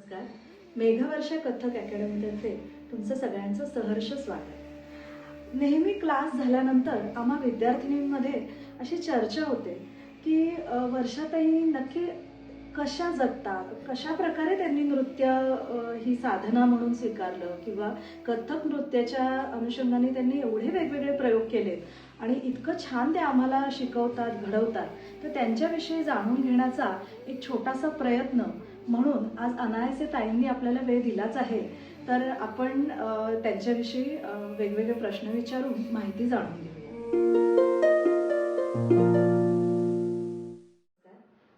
नमस्कार. मेघवर्षा कथक अकॅडमीतर्फे तुमचं सगळ्यांचं सहर्ष स्वागत. नेहमी क्लास झाल्यानंतर आम्हा विद्यार्थिनींमध्ये अशी चर्चा होते की वर्षाताई नक्की कशा जगतात, कशा प्रकारे त्यांनी नृत्य ही साधना म्हणून स्वीकारलं किंवा कथक नृत्याच्या अनुषंगाने त्यांनी एवढे वेगवेगळे प्रयोग केलेत आणि इतकं छान ते आम्हाला शिकवतात, घडवतात. तर त्यांच्याविषयी जाणून घेण्याचा एक छोटासा प्रयत्न म्हणून आज अनायासे ताईंनी आपल्याला वेळ दिलाच आहे. तर आपण त्यांच्याविषयी वेगवेगळे प्रश्न विचारून माहिती जाणून घेऊ.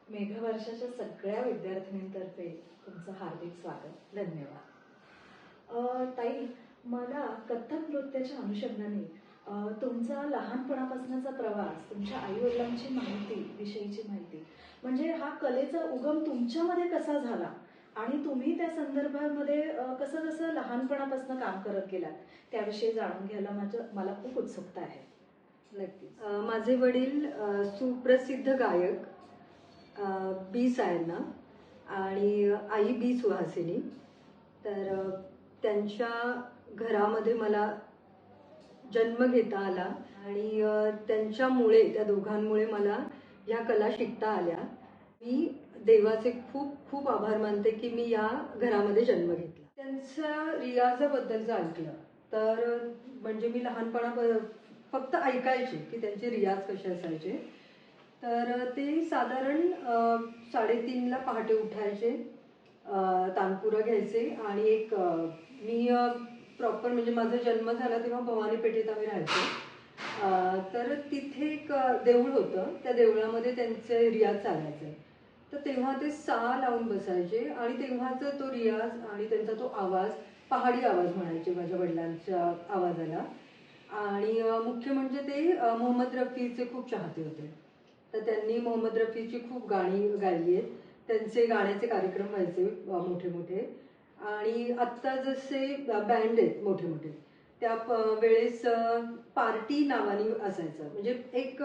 मेघवर्षाच्या सगळ्या विद्यार्थिनींतर्फे तुमचं हार्दिक स्वागत. धन्यवाद. ताई, मला कथक नृत्याच्या अनुषंगाने तुमचा लहानपणापासूनचा प्रवास, तुमच्या आई वडिलांची विषयीची माहिती, म्हणजे हा कलेचा उगम तुमच्यामध्ये कसा झाला आणि तुम्ही त्या संदर्भामध्ये कसं कसं लहानपणापासून काम करत गेलात त्याविषयी जाणून घ्यायला मला खूप उत्सुकता आहे. नक्कीच. माझे वडील सुप्रसिद्ध गायक बी सायन्ना आणि आई बी सुहासिनी. तर त्यांच्या घरामध्ये मला जन्म घेता आला आणि त्यांच्यामुळे, त्या दोघांमुळे मला ह्या कला शिकता आल्या. मी देवाचे खूप खूप आभार मानते की मी या घरामध्ये जन्म घेतला. त्यांच्या रियाजाबद्दल ऐकलं तर म्हणजे मी फक्त ऐकायचे की त्यांचे रियाज कसे असायचे. तर ते साधारण 3:30ला पहाटे उठायचे, तानपुरा घ्यायचे आणि मी प्रॉपर म्हणजे माझा जन्म झाला तेव्हा भवानी पेठेत आम्ही राहायचो. तर तिथे एक देऊळ होतं, त्या देवळामध्ये त्यांचे रियाज चालायचे. तर तेव्हा ते सा लावून बसायचे आणि तेव्हाचा तो रियाज आणि त्यांचा तो आवाज, पहाडी आवाज म्हणायचे माझ्या वडिलांच्या आवाजाला. आणि मुख्य म्हणजे ते मोहम्मद रफीचे खूप चाहते होते. तर त्यांनी मोहम्मद रफीची खूप गाणी गायली आहेत. त्यांचे गाण्याचे कार्यक्रम व्हायचे मोठे मोठे. आणि आत्ता जसे बँड आहेत मोठे मोठे, त्या वेळेस पार्टी नावाने असायचं. म्हणजे एक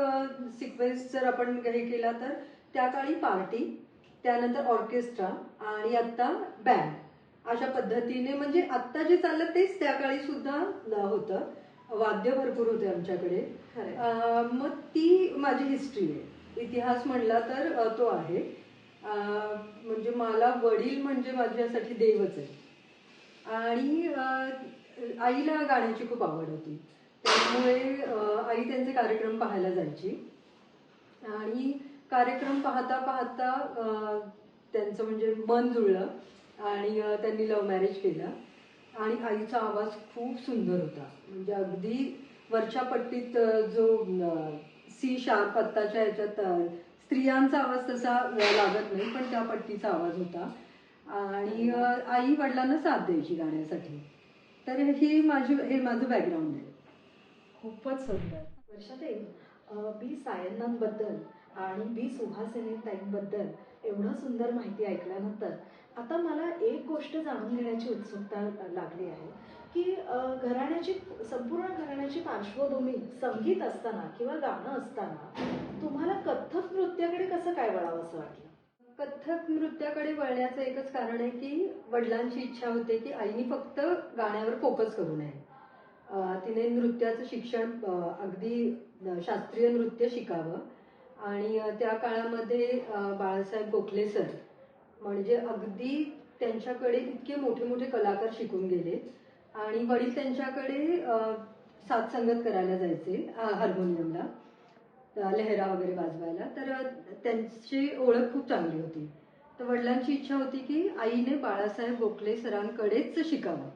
सिक्वेन्स जर आपण हे केला तर त्या काळी पार्टी, त्यानंतर ऑर्केस्ट्रा आणि आत्ता बँड, अशा पद्धतीने. म्हणजे आत्ता जे चाललं तेच त्या काळी सुद्धा होतं. वाद्य भरपूर होते आमच्याकडे. मग ती माझी हिस्ट्री आहे. इतिहास म्हणला तर तो आहे. म्हणजे मला वडील म्हणजे माझ्यासाठी देवच आहे. आणि आईला गाण्याची खूप आवड होती, त्यामुळे आई त्यांचे कार्यक्रम पाहायला जायची. आणि कार्यक्रम पाहता पाहता त्यांचं म्हणजे मन जुळलं आणि त्यांनी लव्ह मॅरेज केलं. आणि आईचा आवाज खूप सुंदर होता. म्हणजे अगदी वरच्या पट्टीत जो सी शार्प आत्ताच्या ह्याच्यात स्त्रियांचा आवाज तसा लागत नाही, पण त्या पट्टीचा आवाज होता. आणि आई वडिलांना साथ द्यायची गाण्यासाठी. तर हे माझं बॅकग्राऊंड आहे. खूपच सुंदर. वर्षाताई, बी सायन्नांबद्दल आणि बी सुहासिनी ताईंबद्दल एवढं सुंदर माहिती ऐकल्यानंतर आता मला एक गोष्ट जाणून घेण्याची उत्सुकता लागली आहे की संपूर्ण घराण्याची पार्श्वभूमी संगीत असताना किंवा गाणं असताना तुम्हाला कथक नृत्याकडे कसं काय वळावं असं वाटलं? कथक नृत्याकडे वळण्याचं एकच कारण आहे की वडिलांची इच्छा होती की आईनी फक्त गाण्यावर फोकस करू नये. तिने नृत्याचं शिक्षण, अगदी शास्त्रीय नृत्य शिकावं. आणि त्या काळामध्ये बाळासाहेब गोखले सर म्हणजे अगदी त्यांच्याकडे इतके मोठे मोठे कलाकार शिकून गेले. आणि वडील त्यांच्याकडे साथ संगत करायला जायचे, हार्मोनियमला लहरा वगैरे वाजवायला. तर त्यांची ओळख खूप चांगली होती. तर वडिलांची इच्छा होती की आईने बाळासाहेब गोखले सरांकडेच शिकावं.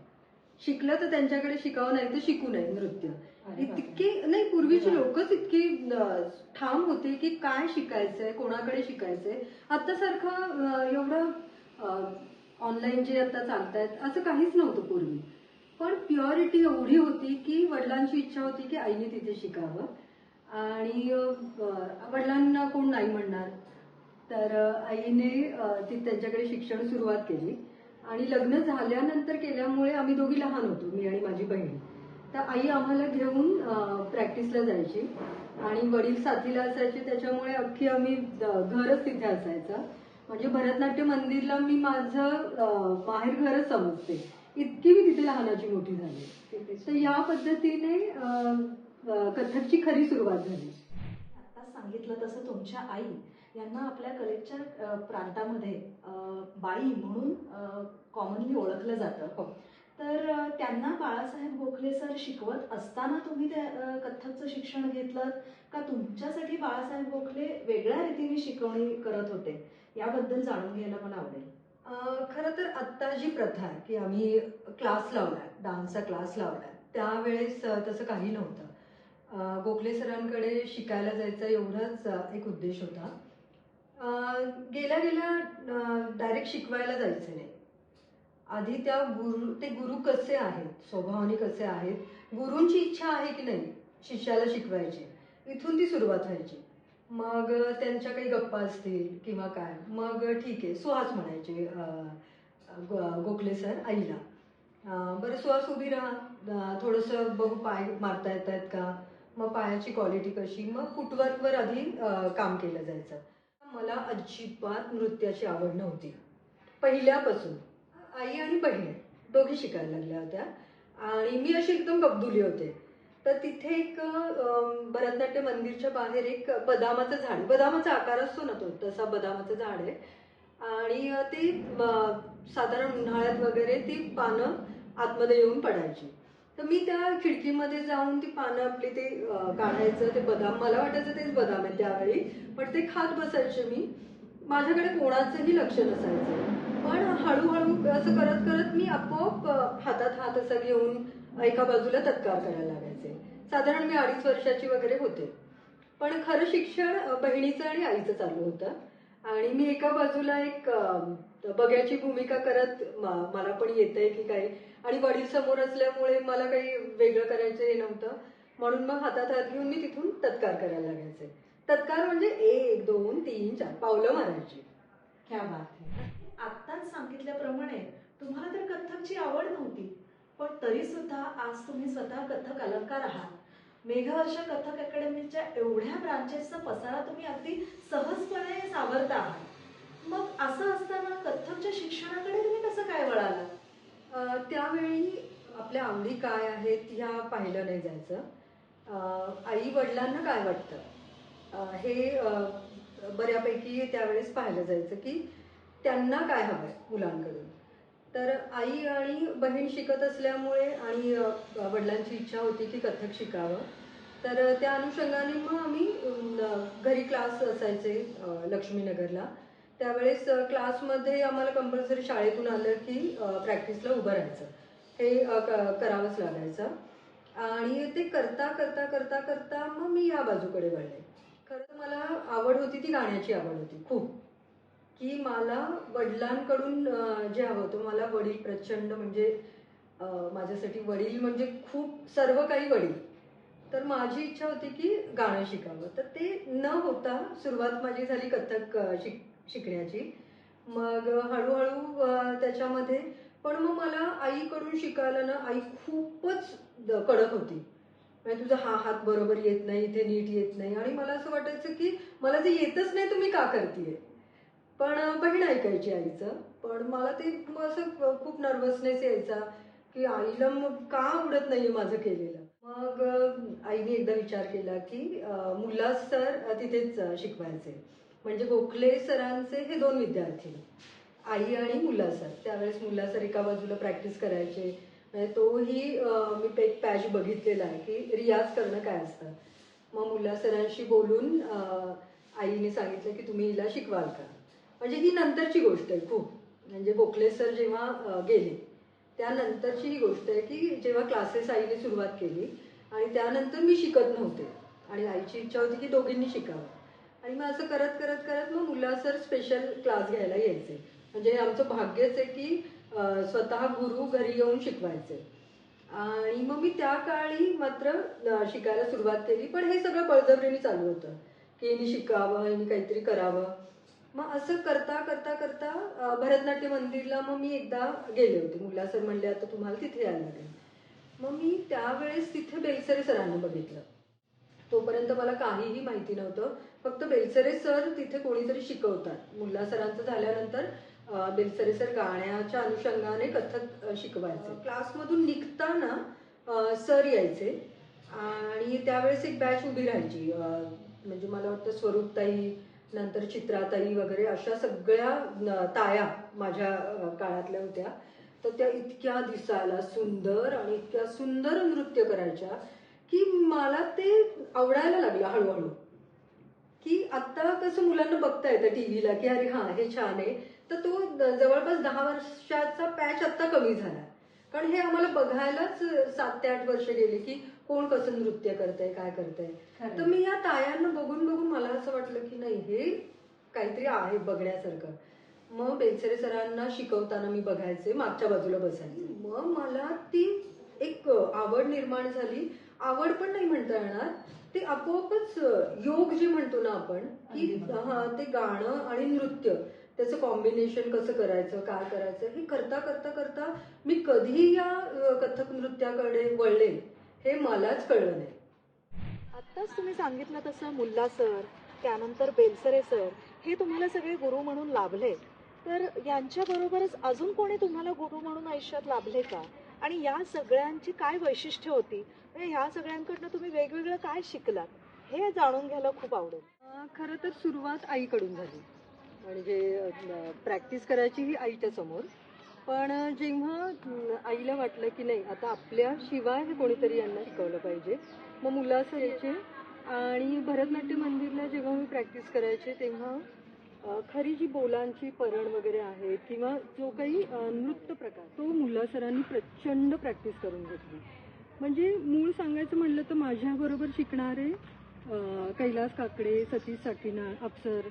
शिकलं तर त्यांच्याकडे शिकावं, नाही तर शिकू नये नृत्य. इतके नाही, पूर्वीची लोकच इतकी ठाम होते की काय शिकायचंय, कोणाकडे शिकायचंय. आत्तासारखं एवढं ऑनलाईन जे आता चालतायत असं काहीच नव्हतं पूर्वी. पण प्युरिटी एवढी होती की वडिलांची इच्छा होती की आईने तिथे शिकावं. आणि वडिलांना कोण नाही म्हणणार. तर आईने त्यांच्याकडे शिक्षण सुरुवात केली. आणि लग्न झाल्यानंतर केल्यामुळे आम्ही दोघी लहान होतो, मी आणि माझी बहीण. तर आई आम्हाला घेऊन प्रॅक्टिसला जायची आणि वडील साथीला असायचे, त्याच्यामुळे अख्खी आम्ही घरच तिथे असायचं. म्हणजे भरतनाट्य मंदिरला मी माझं माहेर घरच समजते, इतकी मी तिथे लहानाची मोठी झाली. तर या पद्धतीने कथकची खरी सुरुवात झाली. आता सांगितलं तसं तुमच्या आई यांना आपल्या कलेच्या प्रांतामध्ये बाई म्हणून कॉमनली ओळखलं जातं. हो. तर त्यांना बाळासाहेब गोखले सर शिकवत असताना तुम्ही त्या कथ्थकचं शिक्षण घेतलं का तुमच्यासाठी बाळासाहेब गोखले वेगळ्या रीतीने शिकवणी करत होते, याबद्दल जाणून घ्यायला मला आवडेल. खरं तर आत्ता जी प्रथा आहे की आम्ही क्लास लावलाय, डान्सचा क्लास लावलाय, त्यावेळेस तसं काही नव्हतं. गोखले सरांकडे शिकायला जायचा एवढाच एक उद्देश होता. गेल्या गेल्या डायरेक्ट शिकवायला जायचे नाही. आधी त्या ते गुरु कसे आहेत, स्वभावाने कसे आहेत, गुरूंची इच्छा आहे की नाही शिष्याला शिकवायची, इथून ती सुरुवात व्हायची. मग त्यांच्या काही गप्पा असतील किंवा काय, मग ठीक आहे सुहास म्हणायचे गोखले सर आईला, बरं सुहास उभी राहा, थोडंसं बघू पाय मारता येत आहेत का, मग पायाची क्वालिटी कशी, मग फुटवर्कवर आधी काम केलं जायचं. मला अजिबात नृत्याची आवड नव्हती पहिल्यापासून. आई आणि बहीण दोघी शिकायला लागल्या होत्या आणि मी अशी एकदम गबदुली होते. तर तिथे एक भरतनाट्य मंदिरच्या बाहेर एक बदामाचं झाड, बदामाचा आकार असतो ना तो तसा बदामाचं झाड आहे आणि ते साधारण उन्हाळ्यात वगैरे ती पानं आतमध्ये येऊन पडायची. तर मी त्या खिडकीमध्ये जाऊन ती पानं आपली ते काढायचं, ते बदाम मला वाटायचं तेच बदाम आहे त्यावेळी, पण ते खात बसायचे मी. माझ्याकडे कोणाचंही लक्ष नसायचं, पण हळूहळू असं करत करत मी आपोआप हातात हात असं घेऊन एका बाजूला तत्कार करायला लागायचे. साधारण मी 2.5 वर्षाची वगैरे होते. पण खरं शिक्षण बहिणीचं आणि आईचं चालू होतं आणि मी एका बाजूला एक बघ्याची भूमिका करत मला पण येतंय की काय, आणि वडील समोर असल्यामुळे मला काही वेगळं करायचं हे नव्हतं, म्हणून मग हातात हात घेऊन मी तिथून तत्कार करायला लागायचे. तत्कार म्हणजे 1 2 3 4 पावलं मारायची. क्या बात आहे. आत्ताच सांगितल्याप्रमाणे तुम्हाला तर कथ्थकची आवड नव्हती, पण तरी सुद्धा आज तुम्ही स्वतः कथ्थक अलंकार आहात. मेघवर्ष कथ्थक अकॅडमीच्या एवढ्या ब्रांचेसचा पसारा तुम्ही अगदी सहजपणे सावरता आहात. मग असं असताना कथ्थकच्या शिक्षणाकडे तुम्ही कसं काय वळाला? त्यावेळी आपल्या आवडी काय आहेत ह्या पाहिलं नाही जायचं. आई वडिलांना काय वाटतं हे बऱ्यापैकी त्यावेळेस पाहिलं जायचं की त्यांना काय हवंय मुलांकडून. तर आई आणि बहीण शिकत असल्यामुळे आणि वडिलांची इच्छा होती की कथ्थक शिकावं, तर त्या अनुषंगाने मग आम्ही घरी क्लास असायचे लक्ष्मीनगरला. त्यावेळेस क्लासमध्ये आम्हाला कंपल्सरी शाळेतून आलं की प्रॅक्टिसला उभं राहायचं, हे करावंच लागायचं. आणि ते करता करता करता करता मग मी या बाजूकडे वळले. खरं मला आवड होती ती गाण्याची आवड होती खूप, की मला वडिलांकडून जे हवं होतं. मला वडील प्रचंड म्हणजे माझ्यासाठी वडील म्हणजे खूप सर्व काही वडील. तर माझी इच्छा होती की गाणं शिकावं. तर ते न होता सुरुवात माझी झाली कथ्थक शिकण्याची. मग हळूहळू त्याच्यामध्ये पण मग मला आईकडून शिकायला ना, आई खूपच कडक होती. म्हणजे तुझा हा हात बरोबर येत नाही, इथे नीट येत नाही, आणि मला असं वाटायचं की मला जे येतच नाही तुम्ही का करतीये. पण बहीण ऐकायची आईचं, पण मला ते असं खूप नर्वसनेस यायचा की आईला मग का आवडत नाहीये माझं केलेलं. मग आईने एकदा विचार केला की मुल्ला सर तिथेच शिकवायचे. म्हणजे गोखले सरांचे हे 2 विद्यार्थी, आई आणि मुल्ला सर. त्यावेळेस मुल्ला सर एका बाजूला प्रॅक्टिस करायचे. म्हणजे तोही मी एक पॅच बघितलेला आहे की रियाज करणं काय असतं. मग मुल्ला सरांशी बोलून आईने सांगितलं की तुम्ही हिला शिकवाल का. म्हणजे ही नंतरची गोष्ट आहे खूप, म्हणजे गोखले सर जेव्हा गेले त्यानंतरची ही गोष्ट आहे की जेव्हा क्लासेस आईने सुरुवात केली आणि त्यानंतर मी शिकत नव्हते आणि आईची इच्छा होती की दोघींनी शिकावं. आणि मग असं करत करत करत मग मुल्ला सर स्पेशल क्लास घ्यायला यायचे. म्हणजे आमचं भाग्यच आहे की स्वतः गुरु घरी येऊन शिकवायचे. आणि मग मी त्या काळी मात्र शिकायला सुरुवात केली, पण हे सगळं बळजबरीने चालू होतं की हिने शिकावं, हिने काहीतरी करावं. मग असं करता करता करता भरतनाट्य मंदिरला मग मी एकदा गेले होते. मुल्ला सर म्हणले आता तुम्हाला तिथे यायला लागेल. मग मी त्यावेळेस तिथे बेलसरे सरांना बघितलं. तोपर्यंत मला काहीही माहिती नव्हतं. फक्त बेलसरे सर तिथे कोणीतरी शिकवतात. मुल्ला सरांचं झाल्यानंतर बेलसरे सर गाण्याच्या अनुषंगाने कथक शिकवायचे. क्लासमधून निघताना सर यायचे आणि त्यावेळेस एक बॅच उभी राहायची. म्हणजे मला वाटतं स्वरूपताई, नंतर चित्राताई वगैरे अशा सगळ्या ताया माझ्या काळातल्या होत्या. तर त्या इतक्या दिसायला सुंदर आणि इतक्या सुंदर नृत्य करायच्या की मला ते आवडायला लागलं हळूहळू. की आता कसं मुलांना बघता येतं टीव्हीला की अरे हा हे छान आहे, तर तो जवळपास 10 वर्षाचा पॅच आता कमी झाला. कारण हे आम्हाला बघायलाच 7 ते 8 वर्ष गेली की कोण कसं नृत्य करतंय, काय करतंय. तर मी या तायांना बघून बघून मला असं वाटलं की नाही, हे काहीतरी आहे बघण्यासारखं. मग बेलसरे सरांना शिकवताना मी बघायचे, मागच्या बाजूला बसायचे. मग मला ती एक आवड निर्माण झाली. आवड पण नाही म्हणता येणार, ते आपोआपच योग जे म्हणतो ना आपण की ते गाणं आणि नृत्य त्याचं कॉम्बिनेशन कसं करायचं, काय करायचं, हे करता करता करता मी कधी या कथक नृत्याकडे वळले हे मलाच कळलं नाही. आत्ताच तुम्ही सांगितलं तसं मुल्ला सर, त्यानंतर बेलसरे सर, हे तुम्हाला सगळे गुरु म्हणून लाभले. तर यांच्याबरोबरच अजून कोणी तुम्हाला गुरु म्हणून आयुष्यात लाभले का? आणि या सगळ्यांची काय वैशिष्ट्य होती? म्हणजे ह्या सगळ्यांकडनं तुम्ही वेगवेगळं काय शिकलात? हे जाणून घ्यायला खूप आवडेल. खरं तर सुरुवात आईकडून झाली. म्हणजे प्रॅक्टिस करायची ही आईच्या समोर. पण जेव्हा आईला वाटलं की नाही, आता आपल्याशिवाय हे कोणीतरी यांना शिकवलं पाहिजे, मग मुलं असं यायचे. आणि भरतनाट्य मंदिरला जेव्हा मी प्रॅक्टिस करायचे तेव्हा खरी जी बोलांची परण वगैरे आहे किंवा जो काही नृत्य प्रकार, तो मुल्ला सरांनी प्रचंड प्रॅक्टिस करून घेतली. म्हणजे मूळ सांगायचं म्हणलं तर माझ्याबरोबर शिकणारे कैलास काकडे, सतीश साकीना, अप्सर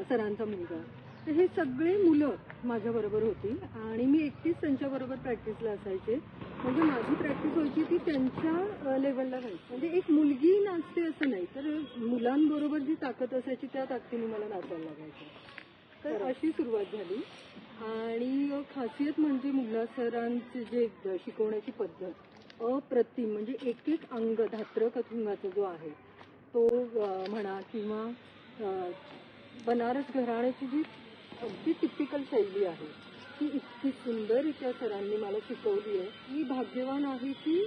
सरांचा मुलगा, तर हे सगळे मुलं माझ्याबरोबर होती आणि मी एकटीच त्यांच्याबरोबर प्रॅक्टिसला असायचे. म्हणजे माझी प्रॅक्टिस व्हायची ती त्यांच्या लेवलला व्हायची. म्हणजे एक मुलगी नाचते असं नाही, तर मुलांबरोबर जी ताकद असायची त्या ताकदीने मला नाचायला लागायचं. तर अशी सुरुवात झाली. आणि खासियत म्हणजे मुल्ला सरांचे जे शिकवण्याची पद्धत अप्रतिम. म्हणजे एक एक अंग धात्र कथुंगाचा जो आहे तो म्हणा किंवा बनारस घराण्याची जी अगदी टिपिकल शैली आहे ती इतकी सुंदररित्या सरांनी मला शिकवली आहे. मी भाग्यवान आहे की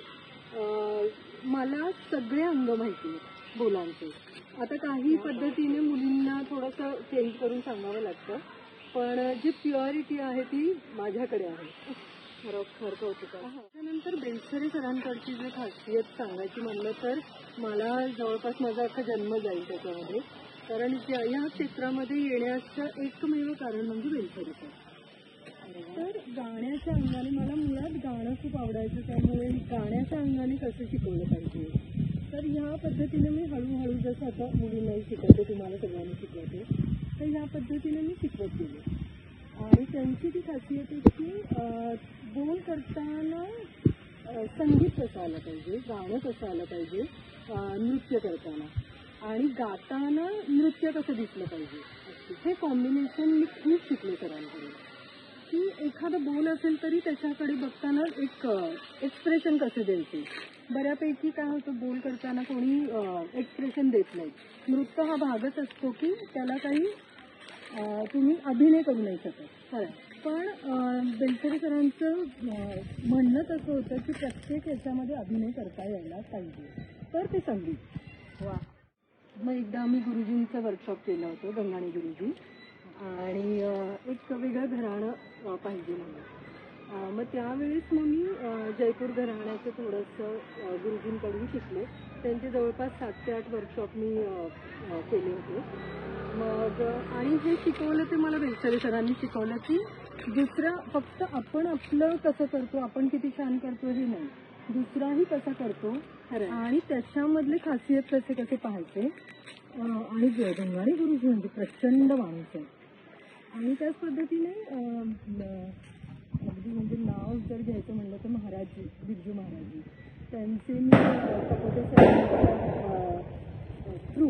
मला सगळे अंग माहिती आहेत बोलांचे. आता काही पद्धतीने मुलींना थोडंसं चेंज करून सांगावं लागतं, पण जी प्युअरिटी आहे ती माझ्याकडे आहे. खरं कौतुक आहे. त्यानंतर बेलसरे सरांकडची जी खासियत सांगायची म्हणलं तर मला जवळपास माझा अख्खा जन्म जाईल त्याच्यामध्ये. कारण या क्षेत्रामध्ये येण्याचं एकमेव कारण म्हणजे बेलसरे सर. तर गाण्याच्या अंगाने मला मुळात गाणं खूप आवडायचं, त्यामुळे गाण्याच्या अंगाने कसं शिकवलं पाहिजे, तर ह्या पद्धतीने मी हळूहळू जसं आता मुलींनाही शिकवते, तुम्हाला सगळ्यांना शिकवते, तर ह्या पद्धतीने मी शिकवत गेले. आणि त्यांची ती खासियत आहे की बोल करताना संगीत कसं आलं पाहिजे, गाणं कसं आलं पाहिजे नृत्य करताना, आणि गाताना नृत्य कसं दिसलं पाहिजे, हे कॉम्बिनेशन मी खूप शिकले सरांकडे. की एखादा बोल असेल तरी त्याच्याकडे बघताना एक एक्सप्रेशन कसं द्यायचे. बऱ्यापैकी काय होतं, बोल करताना कोणी एक्सप्रेशन देत नाही. नृत्य हा भागच असतो की त्याला काही तुम्ही अभिनय करू नाही शकत. पण बेलसरे सरांचं म्हणणंच असं होतं की प्रत्येक याच्यामध्ये अभिनय करता यायला पाहिजे, तर ते संगीत. वा. मग एकदा आम्ही गुरुजींचं वर्कशॉप केलं होतं, गंगाणे गुरुजी, आणि एक वेगळं घराणं पाहिजे म्हणून. मग त्यावेळेस मग मी जयपूर घराण्याचं थोडंसं गुरुजींकडून शिकले. त्यांचे जवळपास 7 ते 8 वर्कशॉप मी केले होते. मग आणि हे शिकवलं ते मला बेलसरे सरांनी शिकवलं की दुसरा फक्त आपण आपलं कसं करतो, आपण किती छान करतो हे नाही, दुसराही कसा करतो आणि त्याच्यामधले खासियत कसे कसे पाहायचे. आणि गंगाणे गुरुजी म्हणजे प्रचंड माणूस आहे. आणि त्याच पद्धतीने अगदी म्हणजे नाव जर घ्यायचं म्हणलं तर महाराजजी, बिरजू महाराजजी, त्यांचे मी कपोते सरांच्या थ्रू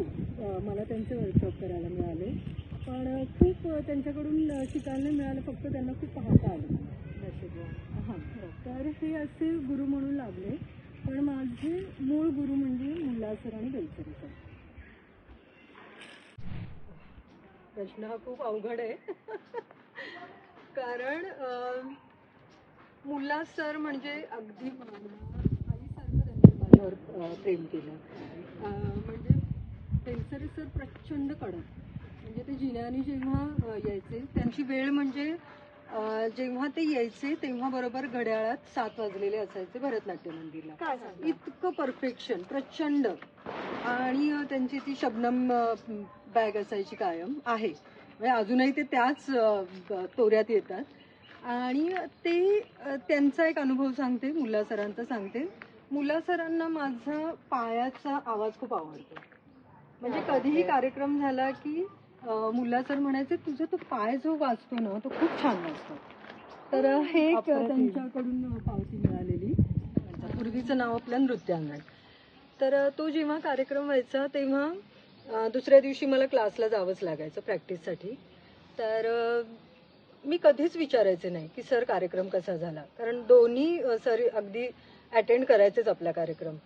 मला त्यांचे वर्कशॉप करायला मिळाले. पण खूप त्यांच्याकडून शिकायला मिळालं, फक्त त्यांना खूप पाहता आलं. हां, तर हे असे गुरु म्हणून लाभले. पण माझे मूळ गुरु म्हणजे मुल्ला सर आणि बेलसरे सर. प्रश्न हा खूप अवघड आहे. कारण मुल्ला सर म्हणजे अगदी आईसारखं त्यांनी माझ्यावर प्रेम केलं. म्हणजे बेलसरे सर प्रचंड कडक. म्हणजे ते जिन्याने जेव्हा यायचे त्यांची वेळ म्हणजे जेव्हा ते यायचे तेव्हा बरोबर घड्याळात 7 वाजलेले असायचे भरतनाट्य मंदिरला. काय सांगता? इतकं परफेक्शन प्रचंड. आणि त्यांची ती शबनम बॅग असायची कायम आहे, म्हणजे अजूनही ते त्याच तोऱ्यात येतात. आणि ते त्यांचा एक अनुभव सांगते, मुल्ला सरांचा सांगते. मुल्ला सरांना माझा पायाचा आवाज खूप आवडतो. म्हणजे कधीही कार्यक्रम झाला की मुल्ला सर म्हणायचे तुझा तो पाय जो वाजतो ना तो खूप छान वाजतो. तर हे एक त्यांच्याकडून पावती मिळालेली. पूर्वीचं नाव आपलं नृत्यांगण. तर तो जेव्हा कार्यक्रम व्हायचा तेव्हा दुसऱ्या दिवशी मला क्लासला जावंच लागायचं प्रॅक्टिससाठी. तर मी कधीच विचारायचे नाही की सर कार्यक्रम कसा झाला, कारण दोन्ही सर अगदी अटेंड करायचेच आपला कार्यक्रम.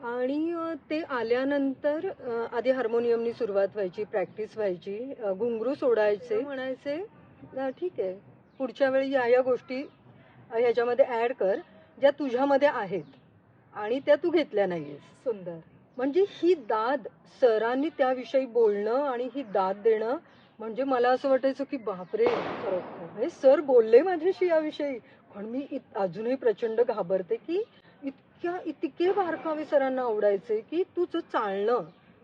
आणि ते आल्यानंतर आधी हार्मोनियमनी सुरुवात व्हायची, प्रॅक्टिस व्हायची, घुंगरू सोडायचे, म्हणायचे ठीक आहे पुढच्या वेळी या गोष्टी ह्याच्यामध्ये ॲड कर ज्या तुझ्यामध्ये आहेत आणि त्या तू घेतल्या नाहीयेस. सुंदर. म्हणजे ही दाद सरांनी त्याविषयी बोलणं आणि ही दाद देणं, म्हणजे मला असं वाटायचं की बापरे खरोखर सर बोलले माझ्याशी याविषयी. पण मी अजूनही प्रचंड घाबरते की इतके बारकावे सरांना आवडायचे की तुझं चालणं,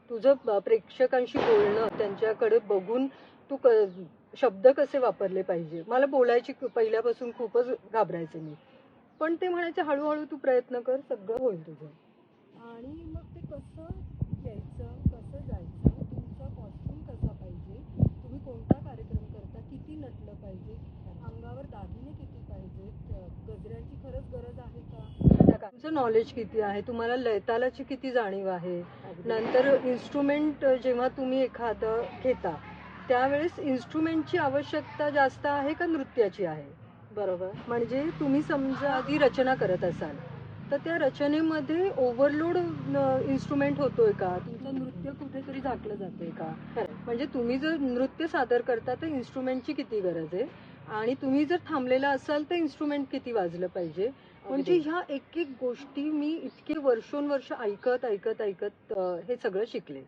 तुझं प्रेक्षकांशी बोलणं, त्यांच्याकडे बघून तू शब्द कसे वापरले पाहिजे. मला बोलायची पहिल्यापासून खूपच घाबरायचे मी. पण ते म्हणायचे हळूहळू तू प्रयत्न कर, सगळं होईल तुझं. आणि मग ते कसं यायचं, कसं जायचं, तुमचा कॉस्ट्यूम कसा पाहिजे, तुम्ही कोणता कार्यक्रम करता, किती नटलं पाहिजे, अंगावर दागिने किती पाहिजेत, गजऱ्यांची खरंच गरज आहे का, तुमचं नॉलेज किती आहे, तुम्हाला लयतालाची किती जाणीव आहे. नंतर इन्स्ट्रुमेंट जेव्हा तुम्ही एखादं घेता त्यावेळेस इन्स्ट्रुमेंटची आवश्यकता जास्त आहे का नृत्याची आहे. बरोबर. म्हणजे तुम्ही समजा आधी रचना करत असाल तर त्या रचनेमध्ये ओव्हरलोड इन्स्ट्रुमेंट होतोय का, तुमचं नृत्य कुठेतरी झाकलं जातंय का. म्हणजे तुम्ही जर नृत्य सादर करता तर इन्स्ट्रुमेंटची किती गरज आहे, आणि तुम्ही जर थांबलेला असाल तर इन्स्ट्रुमेंट किती वाजलं पाहिजे. म्हणजे ह्या एक एक गोष्टी मी इतके वर्षोनवर्ष ऐकत ऐकत ऐकत हे सगळं शिकले.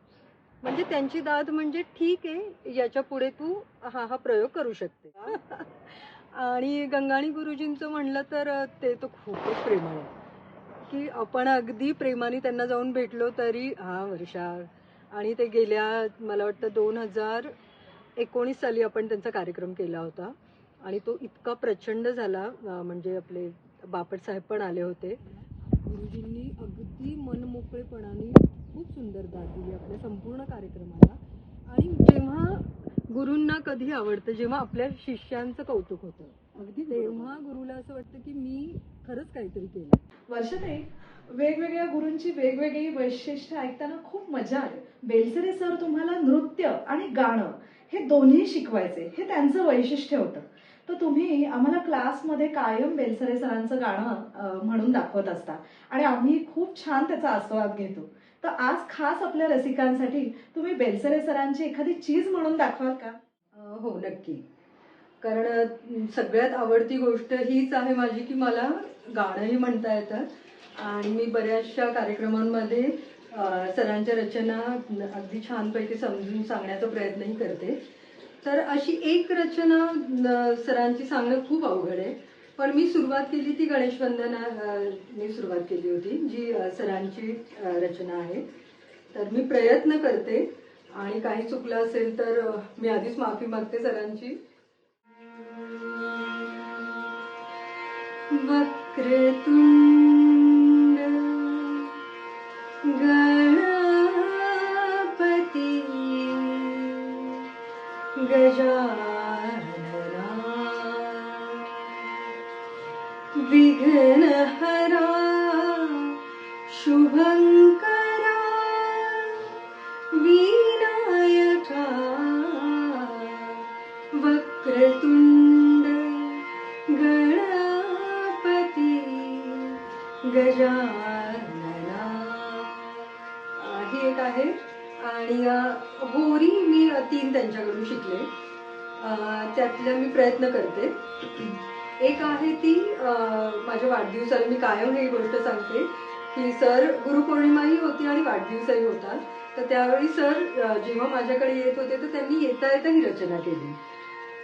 म्हणजे त्यांची दाद म्हणजे ठीक आहे याच्या पुढे तू हा प्रयोग करू शकते. आणि गंगाणी गुरुजींचं म्हणलं तर ते तर खूपच प्रेमळ आहे की आपण अगदी प्रेमाने त्यांना जाऊन भेटलो तरी वर्षा. आणि ते गेल्या मला वाटतं 2019 साली आपण त्यांचा कार्यक्रम केला होता आणि तो इतका प्रचंड झाला. म्हणजे आपले बापट साहेब पण आले होते. गुरुजींनी अगदी मनमोकळेपणाने खूप सुंदर दाद दिली आपल्या संपूर्ण कार्यक्रमाला. आणि जेव्हा गुरूंना कधी आवडतं जेव्हा आपल्या शिष्यांचं कौतुक होतं अगदी तेव्हा गुरुला असं वाटतं की मी खरंच काहीतरी केलं. वर्षाताई, वेगवेगळ्या गुरूंची वेगवेगळी वैशिष्ट्य ऐकताना खूप मजा आली. बेलसरे सर तुम्हाला नृत्य आणि गाणं हे दोन्ही शिकवायचे, हे त्यांचं वैशिष्ट्य होतं. तर तुम्ही आम्हाला क्लासमध्ये कायम बेलसरे सरांचं गाणं म्हणून दाखवत असता आणि आम्ही खूप छान त्याचा आस्वाद घेतो. तर आज खास आपल्या रसिकांसाठी तुम्ही बेलसरे सरांची एखादी चीज म्हणून दाखवाल का? हो नक्की. कारण सगळ्यात आवडती गोष्ट हीच आहे माझी की मला गाणंही म्हणता येतं आणि मी बऱ्याचशा कार्यक्रमांमध्ये सरांच्या रचना अगदी छानपैकी समजून सांगण्याचा प्रयत्नही करते. तर अशी एक रचना सरांची सांगणं खूप अवघड आहे, पण मी सुरुवात केली ती गणेश वंदना मी सुरुवात केली होती जी सरांची रचना आहे. तर मी प्रयत्न करते आणि काही चुकलं असेल तर मी आधीच माफी मागते सरांची. वक्रतुंड गणपती गजानना विघ्नहरा शुभंकरा विनायका वक्रतुंड गणपती गजानना आहे आणि होरी मी 3 त्यांच्याकडून शिकले. त्यातलं मी प्रयत्न करते. एक आहे ती माझ्या वाढदिवसाला मी कायम ही गोष्ट सांगते की सर गुरुपौर्णिमाही होती आणि वाढदिवसही होता. तर त्यावेळी सर जेव्हा माझ्याकडे येत होते तर त्यांनी येता येता ही रचना केली.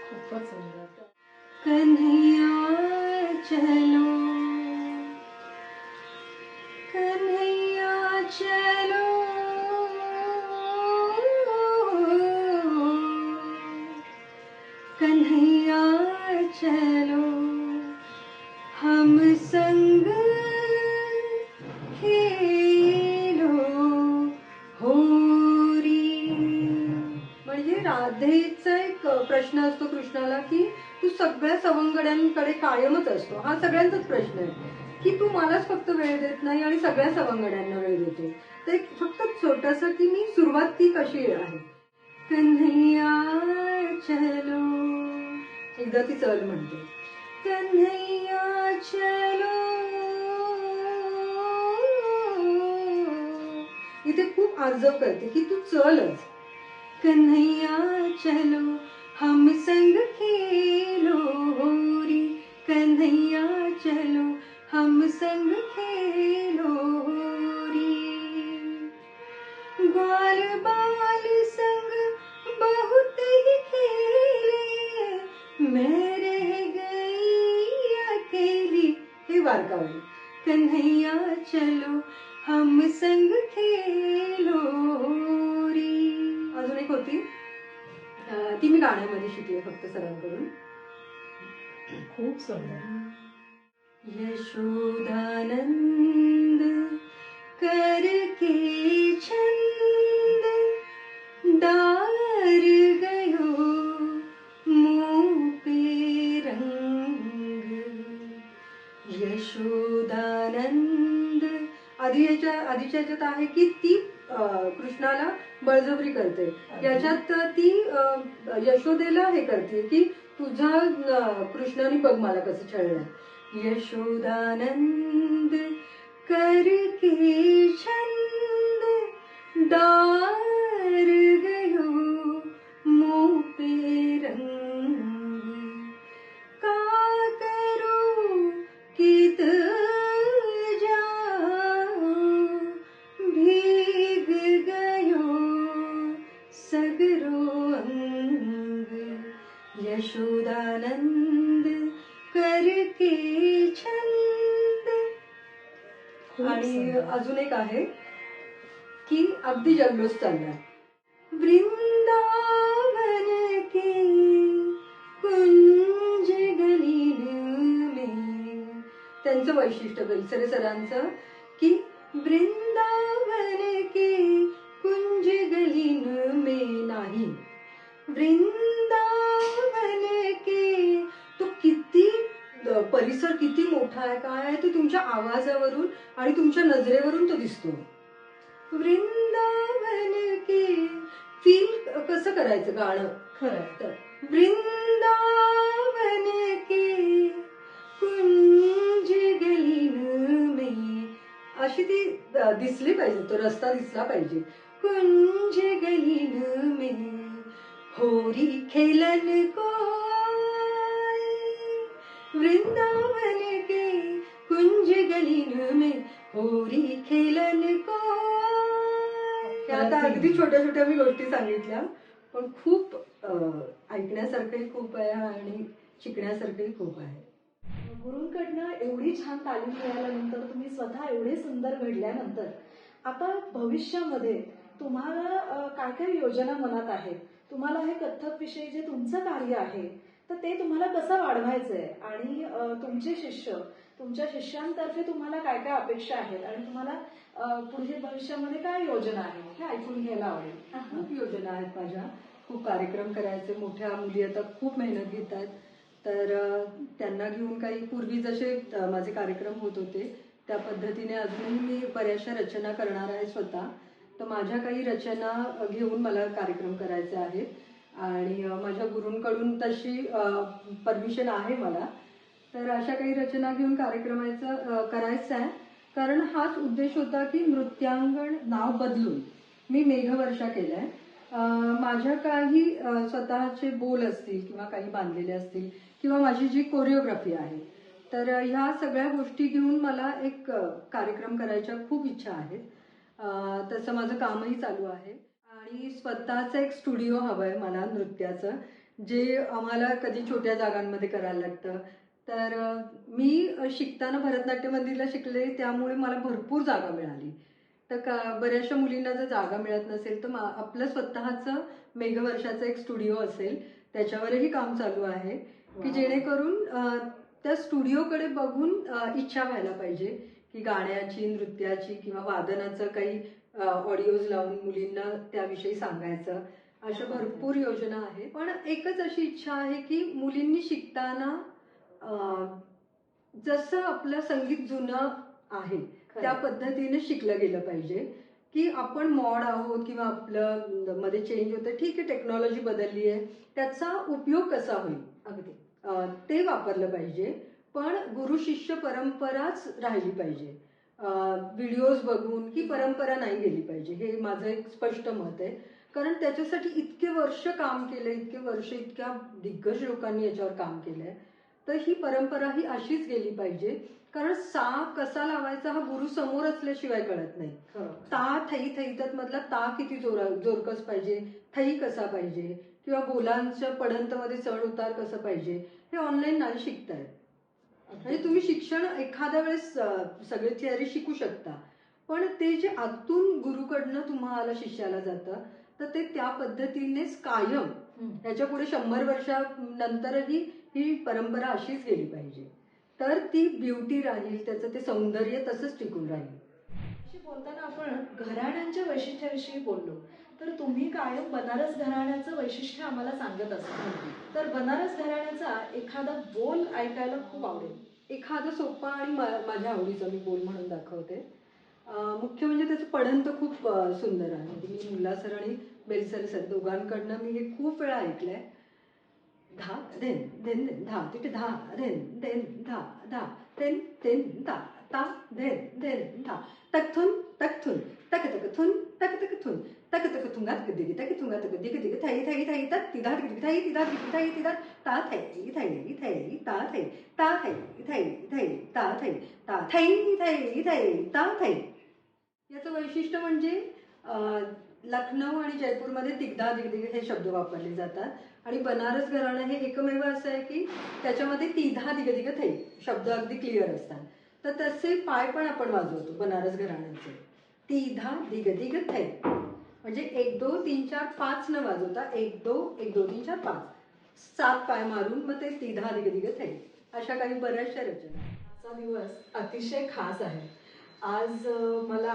खूपच सुंदर. कन्हैया चलो कन्हैया चलो कन्हैया चलो हम संग खेलो होरी. म्हणजे राधेचा एक प्रश्न असतो कृष्णाला की तू सगळ्या सवंगड्यांकडे कायमच असतो. हा सगळ्यांचाच प्रश्न आहे की तू मलाच फक्त वेळ देत नाही आणि सगळ्या सवंगड्यांना वेळ देतो. तर एक फक्त छोटंसं की मी सुरुवात ती कशी आहे. कन्हैया चलो, एकदा ती चल म्हणते. कन्हैया चलो, इथे खूप आजव करते की तू चलच. कन्हैया चलो हम संग खेलो होरी, कन्हैया चलो हम संग खेलो होरी. ग्वाल बाल संग बहुत ही खेले, मैं रह गई अकेली. हे बारकावे. कन्हैया चलो हम संग खेलो होरी. अजून एक होती ती मी गाण्यामध्ये शिकले फक्त सरांकडून. खूप सुंदर. यशोदानंद करके छंद डार गयो मुँह पे रंग. यशोदानंद आधीच्या याच्यात आहे की ती कृष्णाला बळजबरी करते. याच्यात ती यशोदेला हे करते की तुझा कृष्णाने बघ मला कसं छळलंय. यशोदानंद करके छंद डार गयो मुँह पे रंग. का करूं कित जाऊं भीग गयो सगरो अंग. यशोदानंद करके छंद. आणि अजून एक आहे की अगदी जल्लोष चाललाय. वृंदावन के कुंज गलीन में. त्यांचं वैशिष्ट्य बेलसरे सरांचं की वृंदावन के कुंज गलीन में नाही, वृंदावन के. तो किती परिसर किती मोठा आहे काय आहे ते तुमच्या आवाजावरून आणि तुमच्या नजरेवरून तो दिसतो. वृंदावन के फील कसं करायचं गाणं खरं. तर वृंदावन के कुंज गलीन में अशी ती दिसली पाहिजे. तो रस्ता दिसला पाहिजे. कुंज गलीन में होरी खेलन को वृंदावन के कुंज गलीन में होरी खेलन को. आता अगदी छोट्या छोट्या मी गोष्टी सांगितल्या पण खूप ऐकण्यासारखंही खूप आहे आणि शिकण्यासारखंही खूप आहे. गुरूंकडनं एवढी छान तालीम मिळाल्यानंतर तुम्ही स्वतः एवढे सुंदर घडल्यानंतर आता भविष्यामध्ये तुम्हाला काय काय योजना मनात आहेत? तुम्हाला हे कथ्थक विषयी जे तुमचं कार्य आहे तर ते तुम्हाला कसं वाढवायचंय आणि तुमचे शिष्य तुमच्या शिष्यांतर्फे तुम्हाला काय काय अपेक्षा आहेत आणि तुम्हाला पुढील भविष्यामध्ये काय योजना आहे हे ऐकून घ्यायला आवडेल. खूप योजना आहेत माझ्या. खूप कार्यक्रम करायचे. मोठ्या मुली आता खूप मेहनत घेत आहेत. तर त्यांना घेऊन काही पूर्वी जसे माझे कार्यक्रम होत होते त्या पद्धतीने अजूनही मी बऱ्याचशा रचना करणार आहे स्वतः. तर माझ्या काही रचना घेऊन मला कार्यक्रम करायचे आहेत आणि माझ्या गुरूंकडून तशी परमिशन आहे मला. तर अशा काही रचना घेऊन कार्यक्रमाचं करायचं आहे. कारण हाच उद्देश होता की नृत्यांगण नाव बदलून मी मेघवर्षा केलाय. माझ्या काही स्वतःचे बोल असतील किंवा काही बांधलेले असतील किंवा माझी जी कोरिओग्राफी आहे, तर ह्या सगळ्या गोष्टी घेऊन मला एक कार्यक्रम करायच्या खूप इच्छा आहेत. तसं माझं कामही चालू आहे आणि स्वतःचं एक स्टुडिओ हवं आहे मला नृत्याचं, जे आम्हाला कधी छोट्या जागांमध्ये करायला लागतं. तर मी शिकताना भरतनाट्य मंदिरला शिकले, त्यामुळे मला भरपूर जागा मिळाली. तर बऱ्याचशा मुलींना जर जागा मिळत नसेल तर आपलं स्वतःचं मेघवर्षाचं एक स्टुडिओ असेल, त्याच्यावरही काम चालू आहे की जेणेकरून त्या स्टुडिओकडे बघून इच्छा व्हायला पाहिजे की गाण्याची, नृत्याची किंवा वादनाचं काही ऑडिओज लावून मुलींना त्याविषयी सांगायचं. अशा भरपूर योजना आहेत. पण एकच अशी इच्छा आहे की मुलींनी शिकताना जसं आपलं संगीत जुनं आहे त्या पद्धतीने शिकलं गेलं पाहिजे. की आपण मॉड आहोत किंवा आपलं मध्ये चेंज होतं, ठीक आहे, टेक्नॉलॉजी बदलली आहे, त्याचा उपयोग कसा होईल अगदी ते वापरलं पाहिजे. पण गुरु शिष्य परंपराच राहिली पाहिजे. व्हिडिओज बघून की परंपरा नाही गेली पाहिजे, हे माझं एक स्पष्ट मत आहे. कारण त्याच्यासाठी इतके वर्ष काम केलं, इतके वर्ष इतक्या दिग्गज लोकांनी याच्यावर काम केलंय. तर ही परंपरा ही अशीच गेली पाहिजे. कारण सा कसा लावायचा हा गुरु समोर असल्याशिवाय कळत नाही. ता थई थईतात मधला ता किती जोरकस पाहिजे, थई कसा पाहिजे किंवा बोलांच्या पडंतमध्ये चढ उतार कसं पाहिजे, हे ऑनलाईन नाही शिकतायत. म्हणजे तुम्ही शिक्षण एखाद्या वेळेस सगळे थिअरी शिकू शकता, पण ते जे आतून गुरुकडनं तुम्हाला शिष्याला जातं, तर ते त्या पद्धतीनेच कायम ह्याच्या पुढे 100 वर्षानंतरही ही परंपरा अशीच गेली पाहिजे. तर ती ब्युटी राहील, त्याचं ते सौंदर्य तसंच टिकून राहील. अशी बोलताना आपण घराण्यांच्या वैशिष्ट्याविषयी बोललो, तर तुम्ही कायम बनारस घराण्याचं वैशिष्ट्य आम्हाला सांगत असाल, तर बनारस घराण्याचा एखादा बोल ऐकायला खूप आवडेल. एखादा सोपा आणि माझ्या आवडीचा मी बोल म्हणून दाखवते. मुख्य म्हणजे त्याचं पडंत खूप सुंदर आहे. म्हणजे मी मुल्ला सर आणि बेलसर सर दोघांकडनं मी हे खूप वेळा ऐकलंय. धा धेन धेन धेन धा तिथे धा धेन धेन धा धा धेन धेन धा ता धेन धेन धा तकथुन तकथुन तक तकथुन तक तकथुन तक तकथुंगात दिगी तक थुंगात दिगी दिगी थई थई थई तक तिधा दिगी थई तिधा दिगी थई तिधा ता थई थई थई ता थई ता थई थई थई ता थई ता थई थई थई ता थई. याचं वैशिष्ट्य म्हणजे लखनौ आणि जयपूरमध्ये तिगदा दिगदिग हे शब्द वापरले जातात आणि बनारस घराणं हे एकमेव असं आहे की त्याच्यामध्ये तिधा दिगदिग थई शब्द अगदी क्लिअर असतात. तर तसे पाय पण आपण वाजवतो बनारस घराण्याचे. तिधा दिगदिग थई म्हणजे 1 2 3 4 5 न वाजवता 1 2 1 2 3 4 5 7 पाय मारून मग ते तिधा दिगदिग थई. अशा काही बऱ्याचशा रचना. आजचा दिवस अतिशय खास आहे. आज मला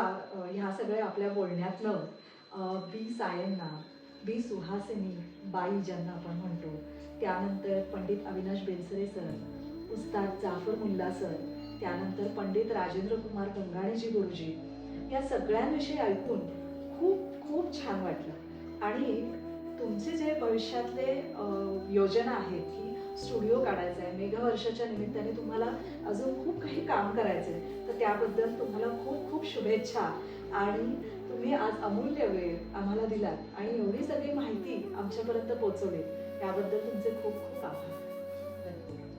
ह्या सगळ्या आपल्या बोलण्यातनं बी सायन्ना, बी सुहासिनी बाई ज्यांना आपण म्हणतो, त्यानंतर पंडित अविनाश बेलसरे सर, उस्ताद जाफर मुल्ला सर, त्यानंतर पंडित राजेंद्र कुमार गंगाणेजी गुरुजी, या सगळ्यांविषयी ऐकून खूप खूप छान वाटलं. आणि तुमचे जे भविष्यातले योजना आहेत की स्टुडिओ काढायचा आहे, मेघवर्षाच्या निमित्ताने तुम्हाला अजून खूप काही काम करायचं आहे, तर त्याबद्दल तुम्हाला खूप खूप शुभेच्छा. आणि तुम्ही आज अमूल्य वेळ आम्हाला दिलात आणि एवढी सगळी माहिती आमच्यापर्यंत पोहोचवली, त्याबद्दल तुमचे खूप खूप आभार. धन्यवाद.